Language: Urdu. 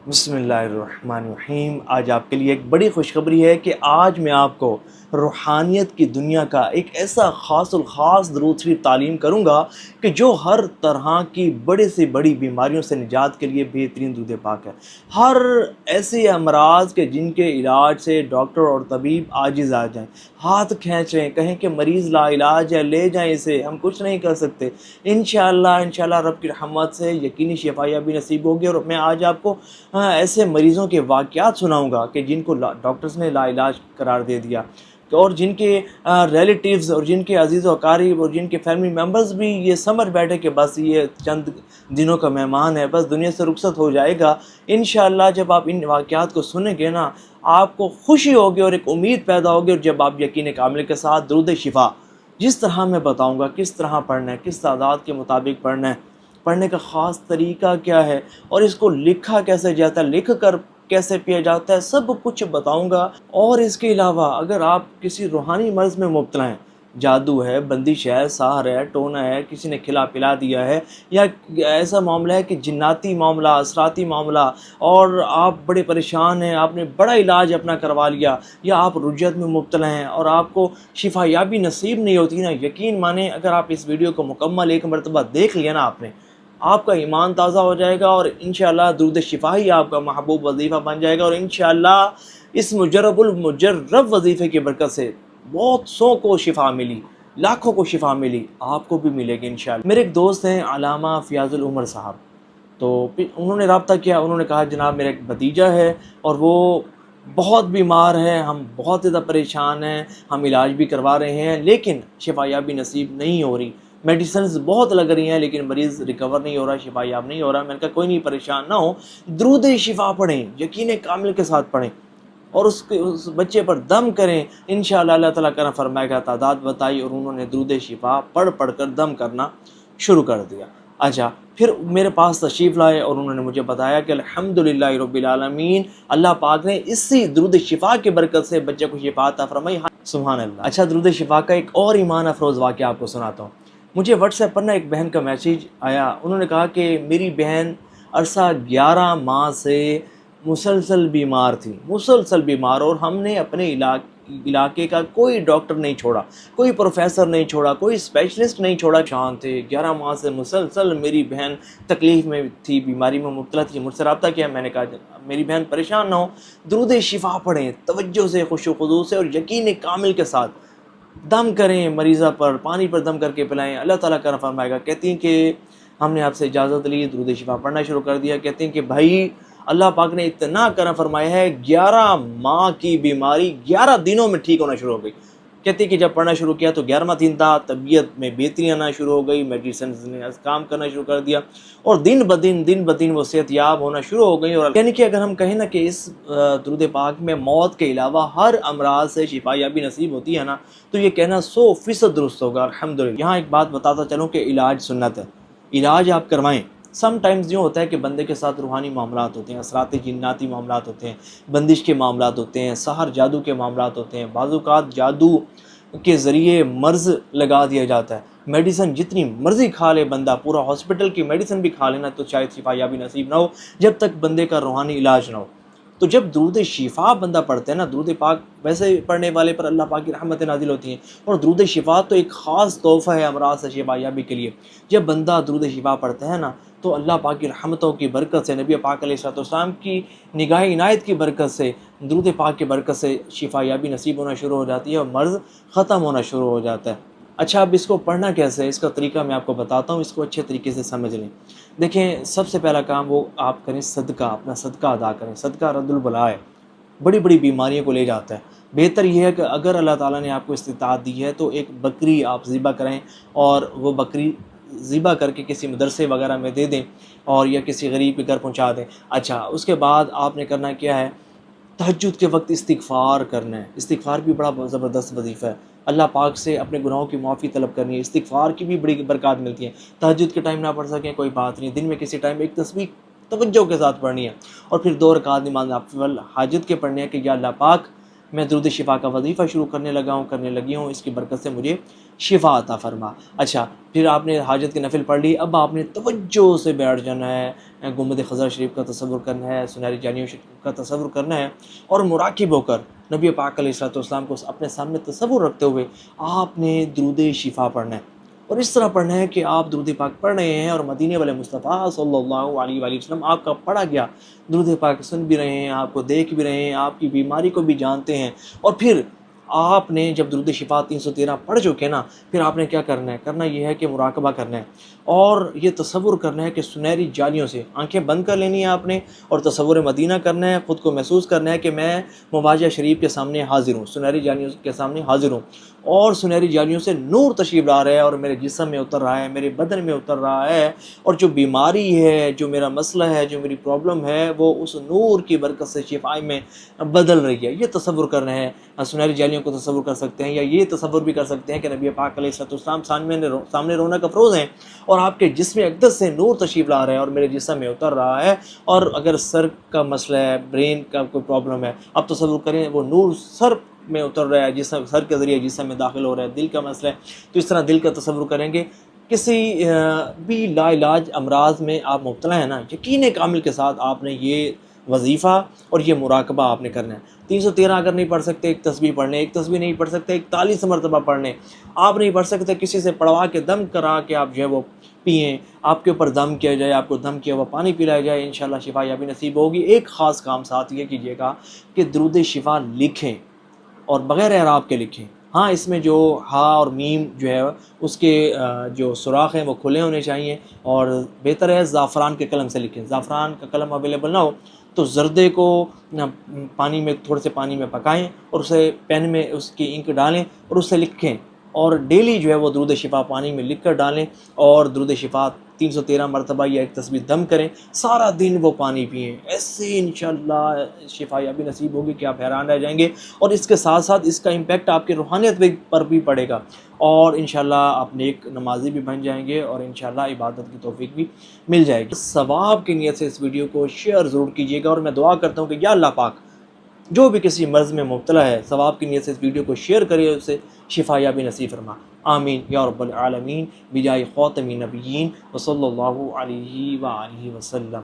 بسم اللہ الرحمن الرحیم۔ آج آپ کے لیے ایک بڑی خوشخبری ہے کہ آج میں آپ کو روحانیت کی دنیا کا ایک ایسا خاص الخاص درود شریف تعلیم کروں گا کہ جو ہر طرح کی بڑے سے بڑی بیماریوں سے نجات کے لیے بہترین درود پاک ہے۔ ہر ایسے امراض کے جن کے علاج سے ڈاکٹر اور طبیب عاجز آ جائیں، ہاتھ کھینچ رہے ہیں، کہیں کہ مریض لا علاج ہے، لے جائیں اسے، ہم کچھ نہیں کر سکتے، انشاءاللہ رب کی رحمت سے یقینی شفا یابی نصیب ہوگی۔ اور میں آج آپ کو ایسے مریضوں کے واقعات سناؤں گا کہ جن کو ڈاکٹرز نے لا علاج قرار دے دیا، اور جن کے ریلیٹیوز اور جن کے عزیز و اقارب اور جن کے فیملی ممبرز بھی یہ سمجھ بیٹھے کہ بس یہ چند دنوں کا مہمان ہے، بس دنیا سے رخصت ہو جائے گا۔ انشاءاللہ جب آپ ان واقعات کو سنیں گے نا، آپ کو خوشی ہوگی اور ایک امید پیدا ہوگی، اور جب آپ یقین کامل کے ساتھ درود شفا جس طرح میں بتاؤں گا کس طرح پڑھنا ہے، کس تعداد کے مطابق پڑھنا ہے، پڑھنے کا خاص طریقہ کیا ہے، اور اس کو لکھا کیسے جاتا ہے، لکھ کر کیسے پیا جاتا ہے، سب کچھ بتاؤں گا۔ اور اس کے علاوہ اگر آپ کسی روحانی مرض میں مبتلا ہیں، جادو ہے، بندش ہے، سحر ہے، ٹونا ہے، کسی نے کھلا پلا دیا ہے، یا ایسا معاملہ ہے کہ جناتی معاملہ، اسراتی معاملہ، اور آپ بڑے پریشان ہیں، آپ نے بڑا علاج اپنا کروا لیا، یا آپ رجعت میں مبتلا ہیں اور آپ کو شفا یابی نصیب نہیں ہوتی نا، یقین مانیں اگر آپ اس ویڈیو کو مکمل ایک مرتبہ دیکھ لیا نا آپ نے، آپ کا ایمان تازہ ہو جائے گا، اور انشاءاللہ درود شفا ہی آپ کا محبوب وظیفہ بن جائے گا، اور انشاءاللہ اس مجرب وظیفے کی برکت سے بہت سو کو شفا ملی، لاکھوں کو شفا ملی، آپ کو بھی ملے گی انشاءاللہ۔ میرے ایک دوست ہیں علامہ فیاض العمر صاحب، تو انہوں نے رابطہ کیا، انہوں نے کہا جناب میرا ایک بھتیجا ہے اور وہ بہت بیمار ہے، ہم بہت زیادہ پریشان ہیں، ہم علاج بھی کروا رہے ہیں لیکن شفا یابی نصیب نہیں ہو رہی، میڈیسنز بہت لگ رہی ہیں لیکن مریض ریکور نہیں ہو رہا، شفا یاب نہیں ہو رہا۔ میں نے کہا کوئی نہیں، پریشان نہ ہو، درود شفا پڑھیں، یقین کامل کے ساتھ پڑھیں، اور اس بچے پر دم کریں، انشاءاللہ اللہ تعالیٰ کرم فرمائے گا۔ تعداد بتائی اور انہوں نے درود شفا پڑھ کر دم کرنا شروع کر دیا۔ اچھا، پھر میرے پاس تشریف لائے اور انہوں نے مجھے بتایا کہ الحمدللہ رب العالمین، اللہ پاک نے اسی درود شفا کی برکت سے بچے کو شفا عطا فرمائی، سبحان اللہ۔ اچھا، درود شفا کا ایک اور ایمان افروز واقعہ آپ کو سناتا ہوں۔ مجھے واٹس ایپ پر نا ایک بہن کا میسیج آیا، انہوں نے کہا کہ میری بہن عرصہ 11 ماہ سے مسلسل بیمار تھی، مسلسل بیمار، اور ہم نے اپنے علاقے کا کوئی ڈاکٹر نہیں چھوڑا، کوئی پروفیسر نہیں چھوڑا، کوئی اسپیشلسٹ نہیں چھوڑا، شان تھے 11 ماہ سے مسلسل میری بہن تکلیف میں تھی، بیماری میں مبتلا تھی۔ مجھ سے رابطہ کیا، میں نے کہا میری بہن پریشان نہ ہو، درود شفا پڑھیں توجہ سے، خشوع و خضوع سے، اور یقین کامل کے ساتھ دم کریں، مریضہ پر پانی پر دم کر کے پلائیں، اللہ تعالیٰ کرم فرمائے گا۔ کہتی ہیں کہ ہم نے آپ سے اجازت لی، درود شفا پڑھنا شروع کر دیا۔ کہتے ہیں کہ بھائی اللہ پاک نے اتنا کرم فرمایا ہے، 11 ماہ کی بیماری 11 دنوں میں ٹھیک ہونا شروع ہو گئی۔ کہتے ہیں کہ جب پڑھنا شروع کیا تو 11واں دن تھا، طبیعت میں بہتری آنا شروع ہو گئی، میڈیسنز نے کام کرنا شروع کر دیا، اور دن بدن وہ صحت یاب ہونا شروع ہو گئی۔ اور یعنی کہ اگر ہم کہیں نا کہ اس درود پاک میں موت کے علاوہ ہر امراض سے شفا یابی نصیب ہوتی ہے نا، تو یہ کہنا 100% درست ہوگا الحمدللہ۔ یہاں ایک بات بتاتا چلوں کہ علاج سنت ہے، علاج آپ کروائیں۔ سم ٹائمز یوں ہوتا ہے کہ بندے کے ساتھ روحانی معاملات ہوتے ہیں، اثرات جناتی معاملات ہوتے ہیں، بندش کے معاملات ہوتے ہیں، سحر جادو کے معاملات ہوتے ہیں، بعض اوقات جادو کے ذریعے مرض لگا دیا جاتا ہے۔ میڈیسن جتنی مرضی کھا لے بندہ، پورا ہاسپٹل کی میڈیسن بھی کھا لینا، تو شاید شفا یابی نصیب نہ ہو جب تک بندے کا روحانی علاج نہ ہو۔ تو جب درود شفا بندہ پڑھتا ہے نا، درود پاک ویسے پڑھنے والے پر اللہ پاک کی رحمتیں نازل ہوتی ہیں، اور درود شفا تو ایک خاص تحفہ ہے امراض سے شفا یابی کے لیے۔ جب بندہ درود شفا پڑھتا ہے نا، تو اللہ پاک کی رحمتوں کی برکت سے، نبی پاک علیہ السلام کی نگاہ عنایت کی برکت سے، درود پاک کی برکت سے شفا یابی نصیب ہونا شروع ہو جاتی ہے اور مرض ختم ہونا شروع ہو جاتا ہے۔ اچھا، اب اس کو پڑھنا کیسے ہے، اس کا طریقہ میں آپ کو بتاتا ہوں، اس کو اچھے طریقے سے سمجھ لیں۔ دیکھیں، سب سے پہلا کام وہ آپ کریں صدقہ، اپنا صدقہ ادا کریں۔ صدقہ رد البلا ہے، بڑی بڑی بیماریوں کو لے جاتا ہے۔ بہتر یہ ہے کہ اگر اللہ تعالیٰ نے آپ کو استطاعت دی ہے تو ایک بکری آپ ذبح کریں، اور وہ بکری ذبح کر کے کسی مدرسے وغیرہ میں دے دیں، اور یا کسی غریب کے گھر پہنچا دیں۔ اچھا، اس کے بعد آپ نے کرنا کیا ہے، تہجد کے وقت استغفار کرنا ہے۔ استغفار بھی بڑا زبردست وظیفہ ہے، اللہ پاک سے اپنے گناہوں کی معافی طلب کرنی ہے، استغفار کی بھی بڑی برکات ملتی ہیں۔ تہجد کے ٹائم نہ پڑھ سکیں کوئی بات نہیں، دن میں کسی ٹائم ایک تسبیح توجہ کے ساتھ پڑھنی ہے، اور پھر 2 رکعت نماز نافل حاجت کے پڑھنے ہیں کہ یا اللہ پاک میں درود شفا کا وظیفہ شروع کرنے لگی ہوں، اس کی برکت سے مجھے شفا عطا فرما۔ اچھا، پھر آپ نے حاجت کے نفل پڑھ لی، اب آپ نے توجہ سے بیٹھ جانا ہے، گنبد خضرا شریف کا تصور کرنا ہے، سنہری جانیوں کا تصور کرنا ہے، اور مراقب ہو کر نبی پاک علیہ الصلوۃ والسلام کو اپنے سامنے تصور رکھتے ہوئے آپ نے درود شفا پڑھنا ہے، اور اس طرح پڑھنا ہے کہ آپ درود پاک پڑھ رہے ہیں اور مدینے والے مصطفیٰ صلی اللہ علیہ وآلہ وسلم آپ کا پڑھا گیا درود پاک سن بھی رہے ہیں، آپ کو دیکھ بھی رہے ہیں، آپ کی بیماری کو بھی جانتے ہیں۔ اور پھر آپ نے جب درود شفا 313 پڑھ چکے نا، پھر آپ نے کیا کرنا ہے؟ کرنا یہ ہے کہ مراقبہ کرنا ہے، اور یہ تصور کرنا ہے کہ سنہری جالیوں سے آنکھیں بند کر لینی ہے آپ نے، اور تصور مدینہ کرنا ہے، خود کو محسوس کرنا ہے کہ میں مواجہ شریف کے سامنے حاضر ہوں، سنہری جالیوں کے سامنے حاضر ہوں، اور سنہری جالیوں سے نور تشریف لا رہا ہے اور میرے جسم میں اتر رہا ہے، میرے بدن میں اتر رہا ہے، اور جو بیماری ہے، جو میرا مسئلہ ہے، جو میری پرابلم ہے، وہ اس نور کی برکت سے شفا میں بدل رہی ہے۔ یہ تصور کرنا ہے۔ سنہری جالیوں کو تصور کر سکتے ہیں، یا یہ تصور بھی کر سکتے ہیں کہ نبی پاک علیہ الصلوۃ والسلام سامنے رونق افروز ہیں، اور آپ کے جسم اقدس سے نور تشریف لا رہا ہے اور میرے جسم میں اتر رہا ہے۔ اور اگر سر کا مسئلہ ہے، برین کا کوئی پرابلم ہے، آپ تصور کریں وہ نور سر میں اتر رہا ہے، جسم سر کے ذریعے جسم میں داخل ہو رہا ہے۔ دل کا مسئلہ ہے تو اس طرح دل کا تصور کریں گے۔ کسی بھی لا علاج امراض میں آپ مبتلا ہیں نا، یقین کامل کے ساتھ آپ نے یہ وظیفہ اور یہ مراقبہ آپ نے کرنا ہے۔ 313 اگر نہیں پڑھ سکتے، ایک تسبیح پڑھنے، ایک تسبیح نہیں پڑھ سکتے 41 مرتبہ پڑھنے، آپ نہیں پڑھ سکتے کسی سے پڑھوا کے دم کرا کے آپ جو ہے وہ پئیں، آپ کے اوپر دم کیا جائے، آپ کو دم کیا ہوا پانی پلایا جائے، انشاءاللہ شفا یابی نصیب ہوگی۔ ایک خاص کام ساتھ یہ کیجیے گا کہ درود شفا لکھیں، اور بغیر اعراب کے لکھیں۔ ہاں، اس میں جو ہا اور میم جو ہے اس کے جو سوراخ ہیں وہ کھلے ہونے چاہیے، اور بہتر ہے زعفران کے قلم سے لکھیں۔ زعفران کا قلم اویلیبل نہ ہو تو زردے کو پانی میں تھوڑے سے پانی میں پکائیں، اور اسے پین میں اس کی انک ڈالیں اور اسے لکھیں، اور ڈیلی جو ہے وہ درود شفا پانی میں لکھ کر ڈالیں، اور درود شفا 313 مرتبہ یا ایک تسبیح دم کریں، سارا دن وہ پانی پئیں۔ ایسے انشاءاللہ شفا یابی نصیب ہوگی کہ آپ حیران رہ جائیں گے، اور اس کے ساتھ ساتھ اس کا امپیکٹ آپ کی روحانیت پر بھی پڑے گا، اور انشاءاللہ آپ نیک نمازی بھی بن جائیں گے، اور انشاءاللہ عبادت کی توفیق بھی مل جائے گی۔ ثواب کی نیت سے اس ویڈیو کو شیئر ضرور کیجیے گا، اور میں دعا کرتا ہوں کہ یا اللہ پاک جو بھی کسی مرض میں مبتلا ہے، ثواب کی نیت سے اس ویڈیو کو شیئر کرے، اسے شفا یابی نصیب فرما۔ آمین یا رب العالمین، بجائے خاتم النبیین وصلی اللہ علیہ وآلہ وسلم۔